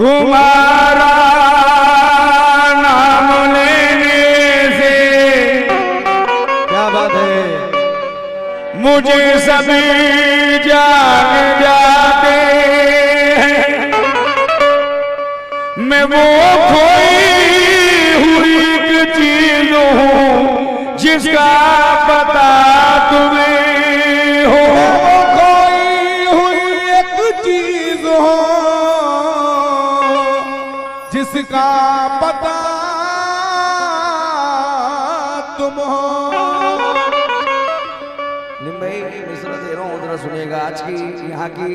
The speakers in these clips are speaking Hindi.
तुम्हारा नाम लेने से क्या बात है, मुझे सभी जाग जाते हैं। मैं वो खोई हुई एक चीज हूँ जिसका पता तुम्हें हो। वो खोई हुई एक चीज हो जिसका पता तुम हो। भाई मिश्रा दे रहा हूँ, जरा सुनिएगा। आज की यहाँ की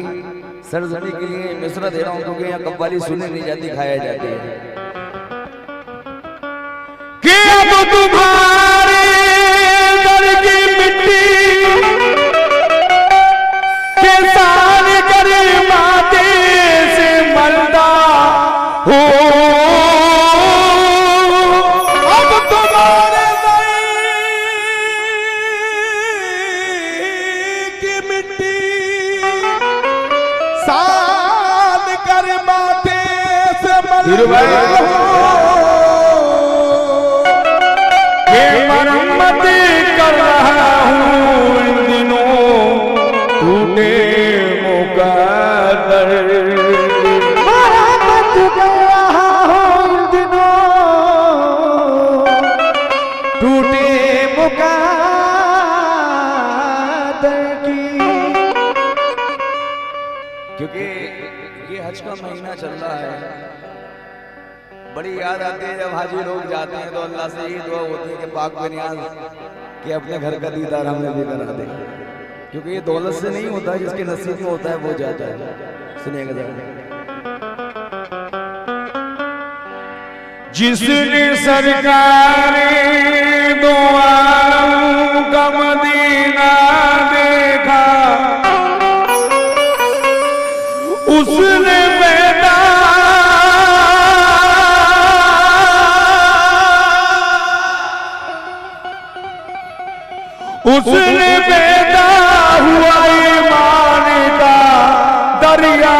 सरजमी के लिए मिश्रा दे रहा हूँ क्योंकि यहाँ कव्वाली सुनी नहीं जाती, खाया जाती है। कि अब तुम्हारे दर की मिट्टी के साथ करे माते से मरता हो। अब तुम्हारे दर की मिट्टी साल कर माथे से मरता हो। मरम्मत कर रहा हूँ इन दिनों टूटे मुकद्दर। मरम्मत कर रहा हूँ इन दिनों टूटे मुकद्दर की। क्योंकि ये हज का महीना चल रहा है, बड़ी याद आती है जब हाजी लोग जाते हैं तो अल्लाह से यही दुआ होती है कि पाक बेनियाज कि अपने घर का दीदार हमें भी करा दे। क्योंकि ये दौलत से नहीं होता, जिसके नसीब में होता है वो जाता है। सुनिएगा जरा। जिसने सरकारे दो आलम का मदीना देखा उसने उसने पैदा हुआ ईमान का दरिया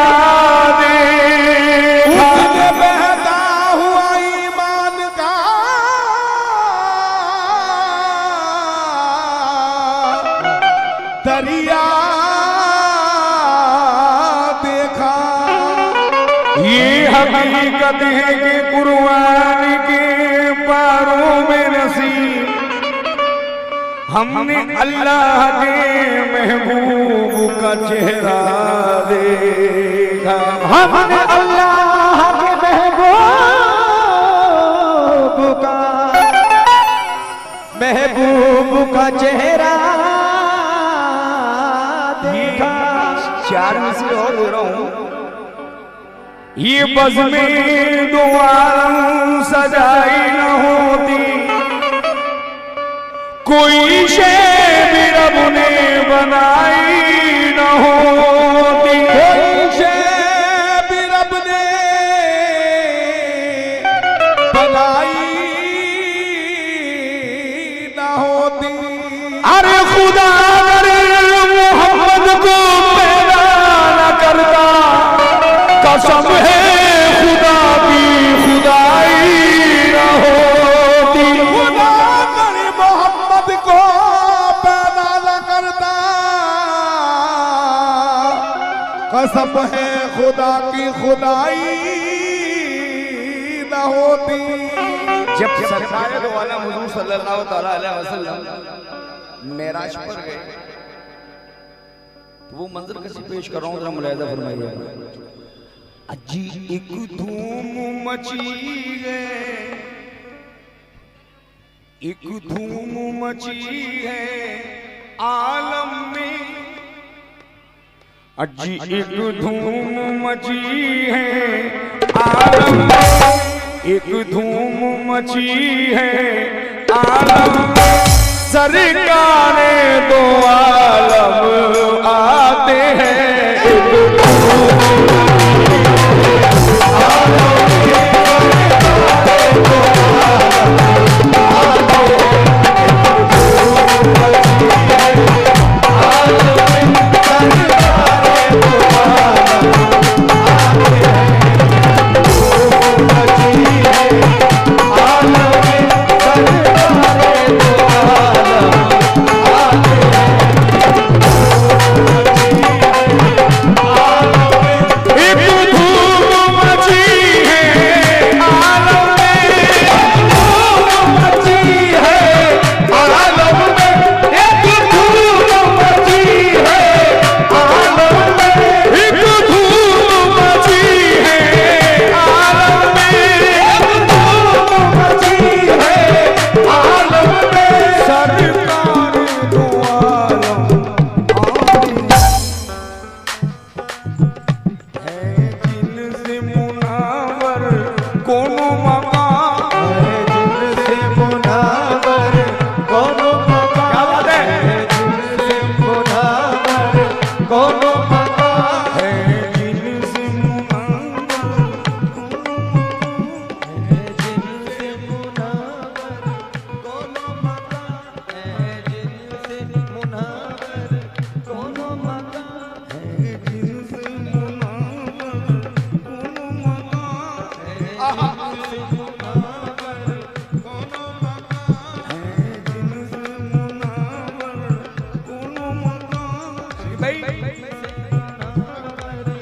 देखा। उसने बहता हुआ ईमान का दरिया देखा। ये हकीकत है कि कुर्बान के पारों में नसीब हमने अल्लाह के महबूब का चेहरा देखा। हमने अल्लाह के महबूब का चेहरा देखा। चार मिसरे और दे रहा हूँ। ये बज़्में दो आलम सजाई न होती, कोई शे भी रब ने बनाई न होती। कोई शे भी रब ने बनाई न होती। अरे खुदा अगर मोहम्मद को पैदा न करता, कसम है खुदा की खुदाई न होती। खुदा कर मोहम्मद को पैदा न करता, कसम है खुदा की खुदाई न होती। जब सरकार दो आलम हुजूर सल्लल्लाहु तआला अलैहि वसल्लम मेराज पर गए, वो मंजर कैसे पेश कर रहा हूँ, जरा मुलाहिजा फरमाइए। अजी एक धूम मची है, एक धूम मची है आलम में। अजी एक धूम मची है आलम में, एक धूम मची है आलम में। सरकारे दो आलम आते हैं,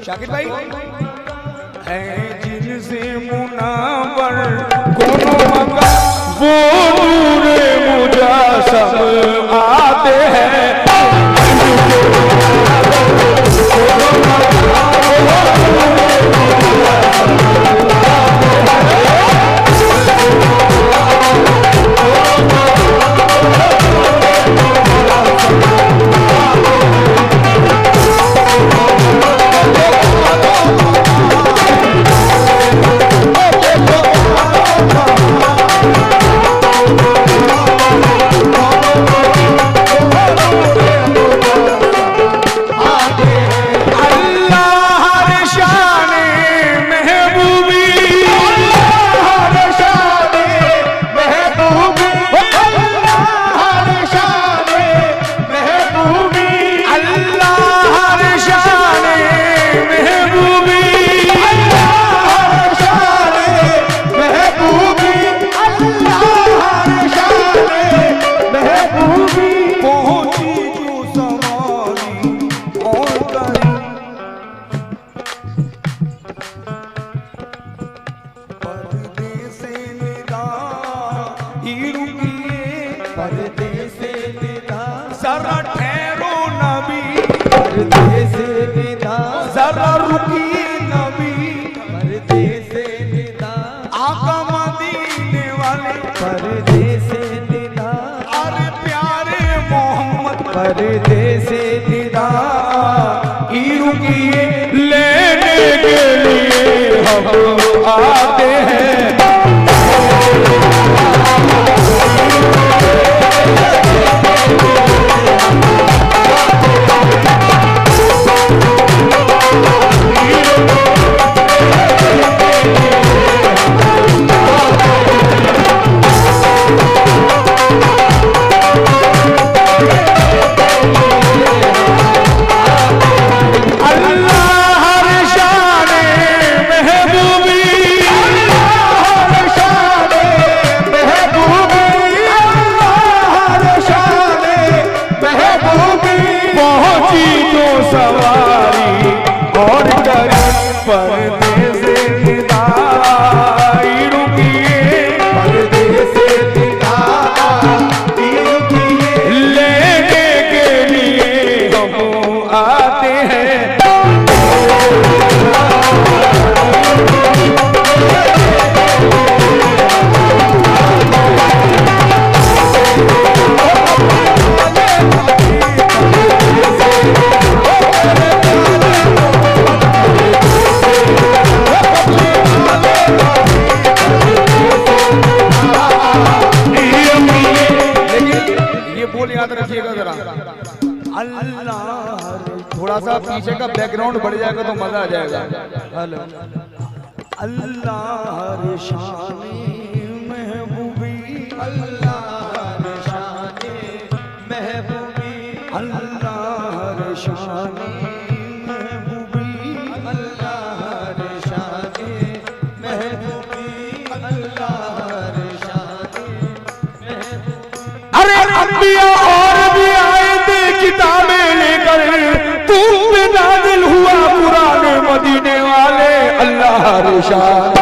शाकिर भाई है जिनसे मुनावर कोनो मका वो नूरे मुजासम आते हैं। जरा ठहरो नबी, परदेस निदा, जरा रुकिए नबी, परदेस निदा, आका मदीने वाले, परदेस निदा, अरे प्यारे मोहम्मद, परदेस निदा, रुकिए लेने के लिए हम आते हैं। सवारी और परदेस निदा, रुकिए परदेस निदा, रुकिए लेने के लिए हम आते हैं। याद रखिएगा जरा, अल्लाह थोड़ा सा पीछे का बैकग्राउंड बढ़ जाएगा तो मजा आ जाएगा। हेलो अल्लाह शानी महबूबी, अल्लाह शाने महबूबी, अल्लाह शानी महबूबी, अल्लाह शाने महबूबी, अल्लाह शाने महबूबी। अरे अंबिया और भी आए थे किताबें लेकर, तुम पे नाजिल हुआ कुरान मदीने वाले, अल्लाह रिशान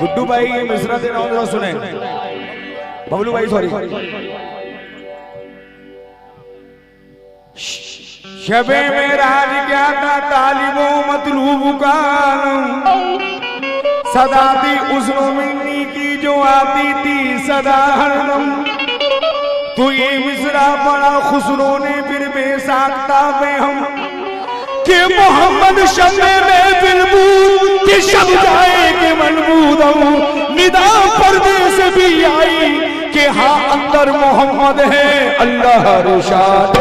गुड्डू भाई ये मिश्रा दे रहा हूं, सुने बबलू भाई, सॉरी। शबे में राज क्या था तालिबो मतलूब का सदा थी उस्नो मिन्नी की जो जो आती थी सदा हरदम। तो ये मिसरा बड़ा खुसरो ने फिर बेसाख्ता में हम कि मोहम्मद शम्मे में बिलबूद कि शब जाए कि मनबूद निदा पर्दे से भी आई कि हाँ अंदर मोहम्मद है। अल्लाह रिशाद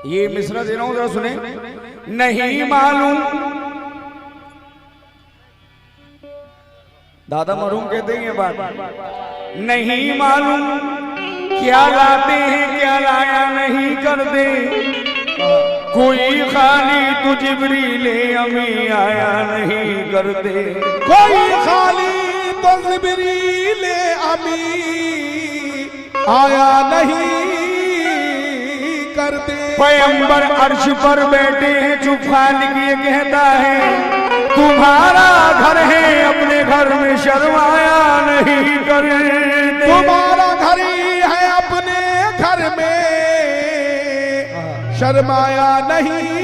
ये मिसरा दे रहा हूं, जरा सुने। नहीं मालूम, दादा मरूम कहते हैं ये बात, नहीं मालूम क्या लाते हैं क्या लाया नहीं करते। कोई खाली तो जिब्रील अमी आया नहीं करते। कोई खाली तो जिब्रील अमी आया नहीं करते। पैगंबर अर्श पर बैठे हैं, चुप खालिक ये कहता है तुम्हारा घर है अपने घर में शर्माया नहीं करते। तुम्हारा घर ही है अपने घर में शर्माया नहीं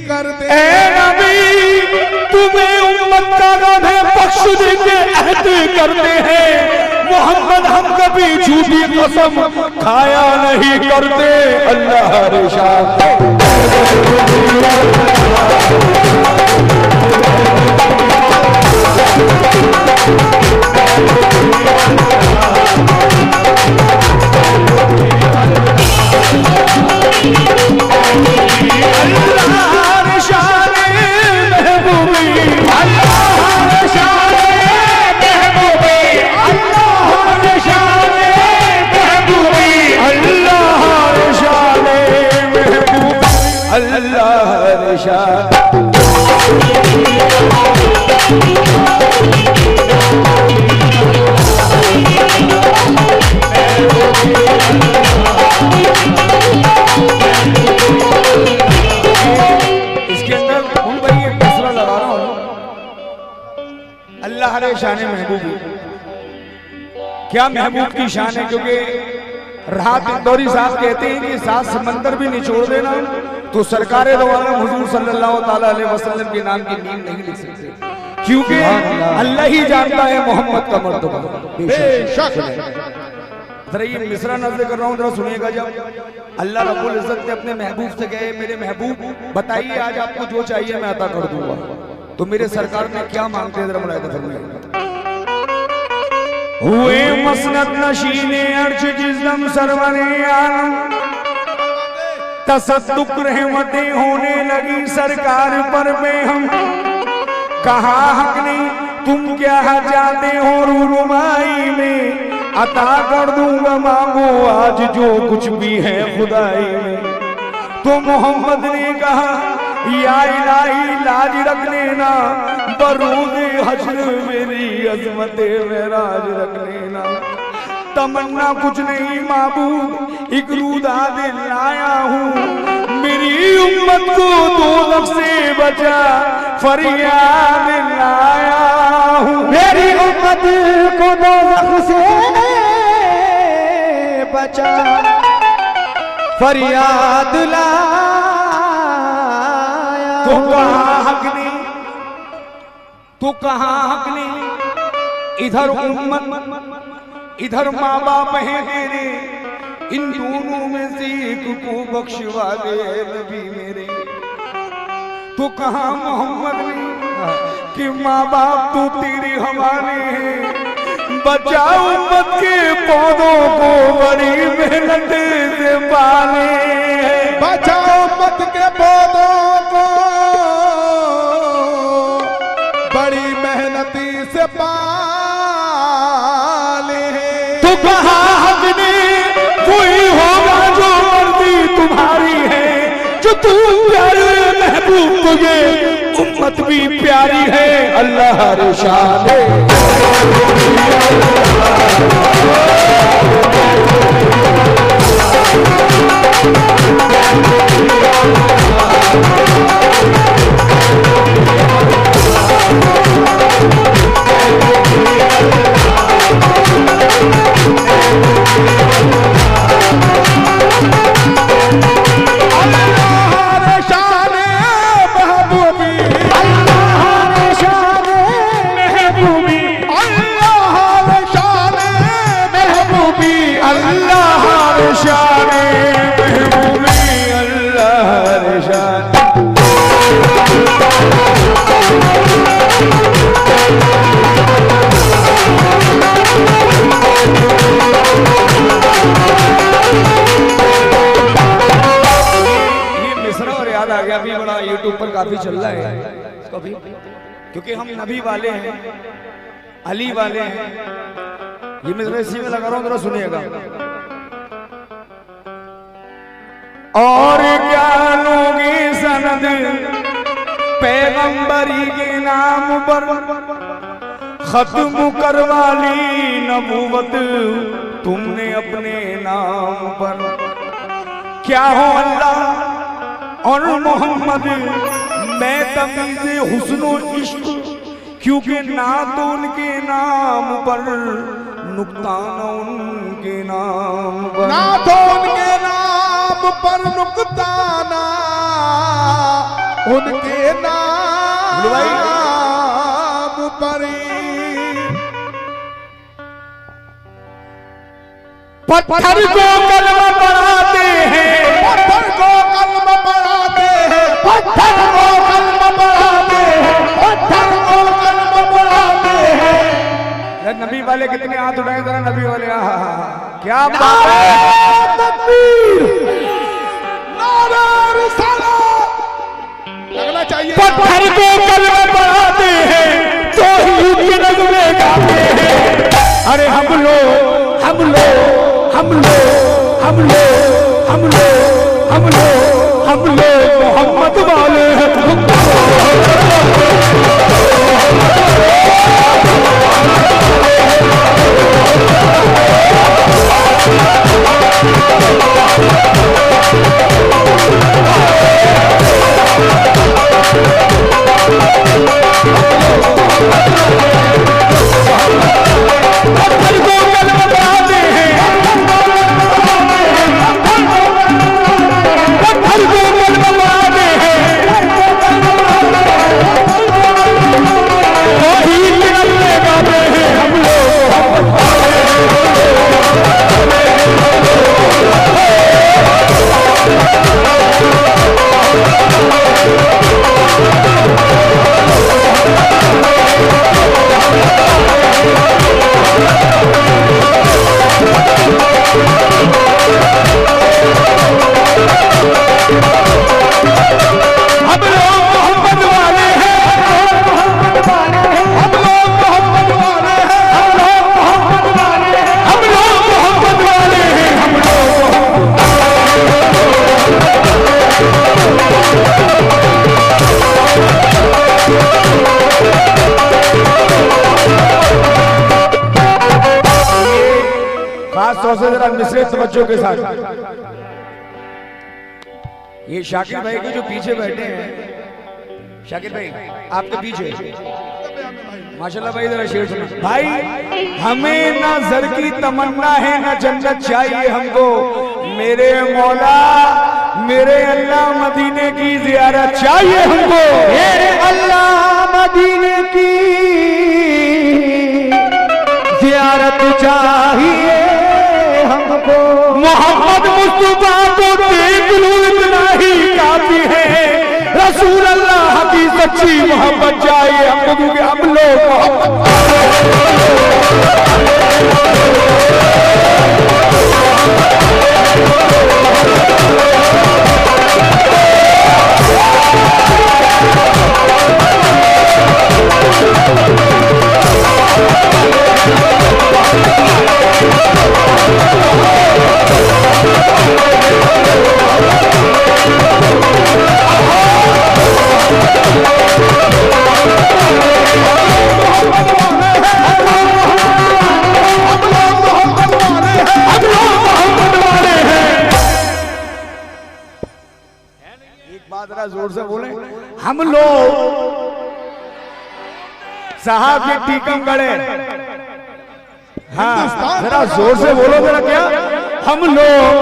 करते। ए नबी तुम्हें उम्मत का गधे बख्श देके अहद करते हैं। मोहम्मद हम कभी झूठी कसम खाया नहीं करते। अल्लाह रिशाद शान महबूब। क्या महबूब की शान है, क्योंकि राहत इंदौरी साहब कहते हैं कि 7 समंदर भी निचोड़ देना तो सरकार दो आलम हुजूर सल्लल्लाहु ताला अलैहि वसल्लम के नाम की नींद नहीं लिख सकते, क्योंकि अल्लाह ही जानता है मोहम्मद का मर्तबा। बेशक। जरा ये मिसरा नज़र कर रहा हूँ, जरा सुनिएगा। जब अल्लाह रब्बुल इज्जत ने अपने महबूब से कहे मेरे महबूब बताइए आज आपको जो चाहिए मैं अता कर दूंगा, तो मेरे सरकार ने क्या मांगते हैं, जरा मुलाहिजा फरमाइए। हुए मसनद नशीने अर्श जिस्म सरवरे आलम, तसद्दुक रहमतें होने लगी सरकार पर बेहम। कहा हक नहीं तुम क्या चाहते हो रूनुमाई में, अता कर दूंगा मांगो आज जो कुछ भी है खुदाई में। तो मोहम्मद ने कहा या इलाही लाज रख लेना, बरूद हश्र मेरी अजमत मेराज रख लेना। तमन्ना कुछ नहीं माबूद एक रूदा दिल लाया हूँ, मेरी उम्मत को दोज़ख से बचा फरियाद लाया हूँ। मेरी उम्मत को दोज़ख से बचा फरियाद लाया। तो कहाँ हक नहीं, तो कहाँ हक नहीं, इधर उम्मत इधर माँ बाप हैं तेरे, इन दोनों में से एक को बख्शवा दे नबी मेरे। तो कहाँ मोहम्मद ने कि माँ बाप तो तेरे हमारे हैं, बचा उम्मत के पौधों को बड़ी मेहनत से पाले। बचा उम्मत के पौधों को तू प्यारे महबूब तुझे उम्मत भी प्यारी है। अल्लाह रे शान है। अभी बड़ा यूट्यूब पर काफी चल रहा है कभी, क्योंकि हम नबी वाले हैं, अली वाले हैं। ये मैं जरा इसी में लगा रहा हूँ, जरा सुनिएगा। और क्या लोगे सनद पैगंबरी के नाम पर, खत्म करवा ली नबूवत तुमने अपने नाम पर। क्या हो अल्लाह और मोहम्मद मैं तमीज़े हुस्न इश्क, क्योंकि ना तो उनके नाम पर नुक्ताना उनके नाम पर, ना तो उनके नाम पर नुक्ताना उनके नाम पर। पत्थर को कलमा पढ़ाते हैं, पत्थर को कलमा पढ़ाते हैं, पत्थर को कलमा पढ़ाते हैं, पत्थर को कलमा पढ़ाते हैं। नबी वाले कितने हाथ उठाए जरा, नबी वाले क्या बात है। तकबीर, नारा रिसालत लगना चाहिए। पत्थर को कलमा पढ़ाते हैं, तौहीद के नगमे गाते हैं। अरे हम लोग मोहम्मद वाले हैं। से जरा मिश्रित बच्चों के साथ ये शाकिर भाई के जो पीछे बैठे हैं, शाकिर भाई आपके पीछे माशाल्लाह भाई, जरा शेर सुना भाई। हमें ना ज़र की तमन्ना है ना जन्नत चाहिए हमको, मेरे मौला मेरे अल्लाह मदीने की ज़ियारत चाहिए हमको, मेरे अल्लाह मदीने की ज़ियारत चाहिए हमको। मोहम्मद मुस्तफा को देख लूं इतना ही काफी है, रसूल अल्लाह की सच्ची मोहब्बत चाहिए हमको, क्योंकि हम लोग जोर से बोले। हम लोग साहब ये टीकमगढ़ है। हाँ जरा जोर से बोलो जरा। क्या हम लोग,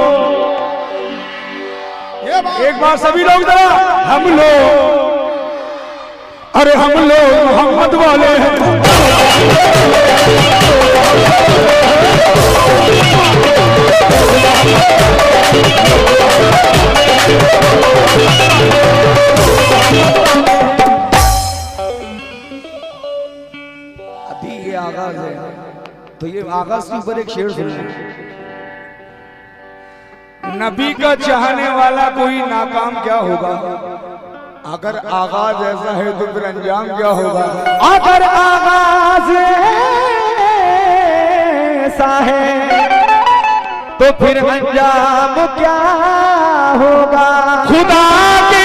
एक बार सभी लोग जरा, हम लोग, अरे हम लोग मोहम्मद वाले हैं। अभी ये आगाज है, तो ये आगाज के ऊपर एक शेर सुन लें। नबी का चाहने वाला कोई नाकाम क्या होगा? अगर आगाज ऐसा है तो फिर अंजाम क्या होगा? अगर आगाज ऐसा है तो फिर अंजाम क्या होगा? खुदा के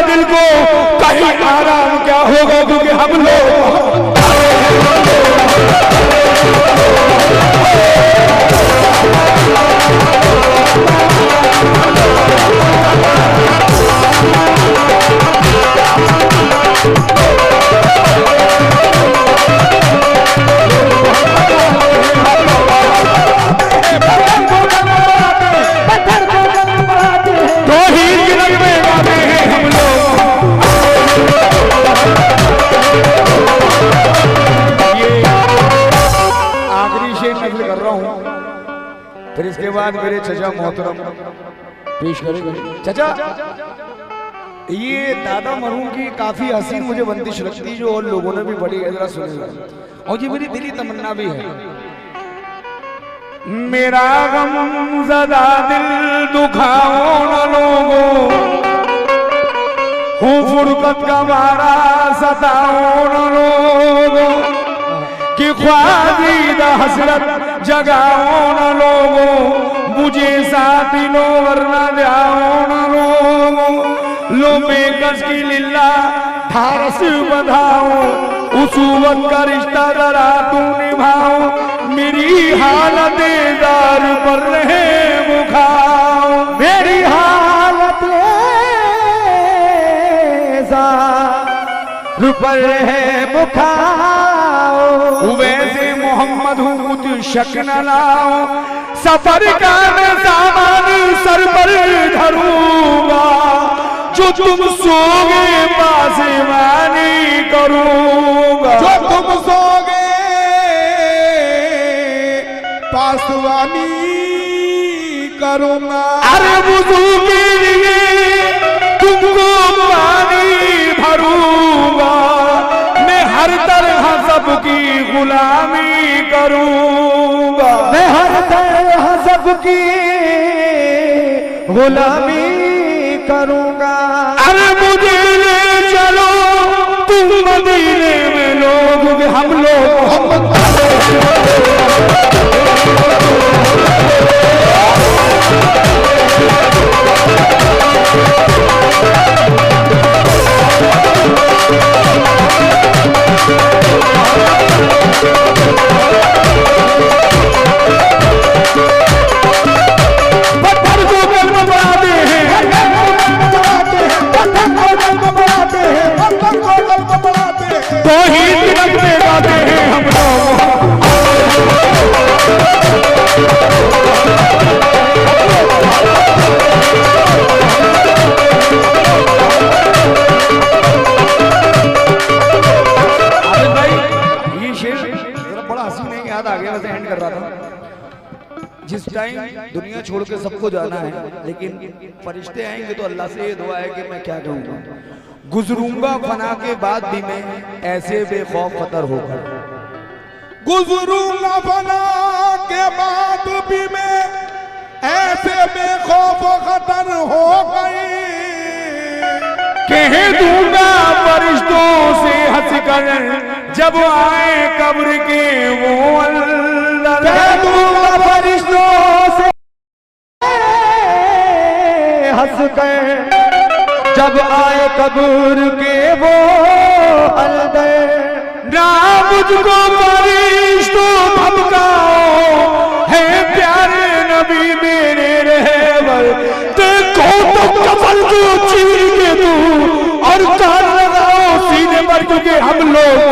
दिल को कहीं आराम क्या होगा? क्योंकि हम लोग कर रहा हूं, फिर इसके बाद मेरे चचा मोहतरम पेश करेंगे। चचा ये दादा मरहूम की काफी हसीन मुझे बंदिश लगती, जो और लोगों ने भी बड़ी जरा सुनेगा, और ये मेरी दिली तमन्ना भी है। मेरा गम ज़दा दिल दुखाओ न लोगों, हूँ फुरकत का मारा सताओ न लोगों, कि ख्वाजीदा हसरत जगाओ न लोगों, मुझे साथी लो वरना जाओ न लोगों, लो बेकस की लिल्ला ढारस बधाओ, उसूवत का रिश्ता जरा तू निभाओ, मेरी हालत दार पर रहे मुखाओ, मेरी हालत ज़ार पर रहे मुखाओ, वैसे मोहम्मद हूँ कुछ शक न लाओ, सफर का मैं सामान सर पर धरूंगा, जो तुम सोगे पासवानी करूंगा, जो तुम सोगे पासवानी करूंगा। अरे वुज़ू के लिए तुमको पानी भरूंगा, मैं हर तरह सबकी गुलामी करूंगा, मैं हर तरह सबकी गुलामी करूंगा। अरे मुझे ले चलो तुम मदीने में लोग, हम लोग पत्थर को कल्म बनाते हैं, तो ही तिलक में गाते हैं हम लोग। ये शेर जरा बड़ा हसीन है, याद आ गया, वैसे एंड कर रहा था। जिस टाइम दुनिया छोड़ के सबको जाना है, लेकिन फरिश्ते आएंगे तो अल्लाह से ये दुआ है कि मैं क्या कहूँगा, गुजरूंगा फना के बाद भी मैं ऐसे बेखौफ खतर होकर, गुजरूंगा फना के बाद भी मैं ऐसे बेखौफ खतर हो गई, कह दूंगा फरिश्तों से हंस कर जब आए कब्र के वो अंदर कह दूंगा फरिश्तों से हंस गए जब आए कब्र के वो अंदर। ना मुझको फरिश्तों धमकाओ है प्यारे नबी मेरे रहबर, देखो तो कफन को चीर के तू और कान लगाओ सीने पर, क्योंकि हम लोग